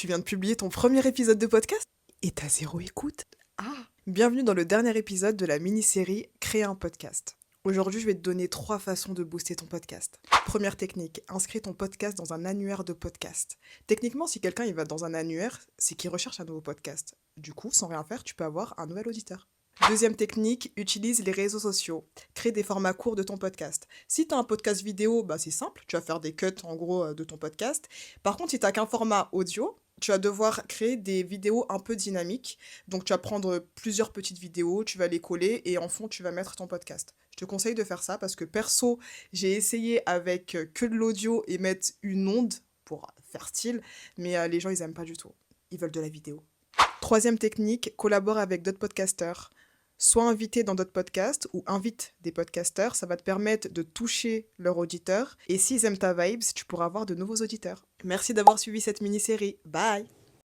Tu viens de publier ton premier épisode de podcast et t'as zéro écoute. Bienvenue dans le dernier épisode de la mini-série Créer un podcast. Aujourd'hui, je vais te donner 3 façons de booster ton podcast. Première technique, inscris ton podcast dans un annuaire de podcast. Techniquement, si quelqu'un il va dans un annuaire, c'est qu'il recherche un nouveau podcast. Du coup, sans rien faire, tu peux avoir un nouvel auditeur. Deuxième technique, utilise les réseaux sociaux. Crée des formats courts de ton podcast. Si tu as un podcast vidéo, c'est simple, tu vas faire des cuts en gros de ton podcast. Par contre, si tu n'as qu'un format audio, tu vas devoir créer des vidéos un peu dynamiques. Donc tu vas prendre plusieurs petites vidéos, tu vas les coller et en fond, tu vas mettre ton podcast. Je te conseille de faire ça parce que perso, j'ai essayé avec que de l'audio et mettre une onde pour faire style, mais les gens, ils aiment pas du tout. Ils veulent de la vidéo. Troisième technique, collabore avec d'autres podcasteurs. Sois invité dans d'autres podcasts ou invite des podcasteurs, ça va te permettre de toucher leurs auditeurs. Et s'ils aiment ta vibes, tu pourras avoir de nouveaux auditeurs. Merci d'avoir suivi cette mini-série. Bye!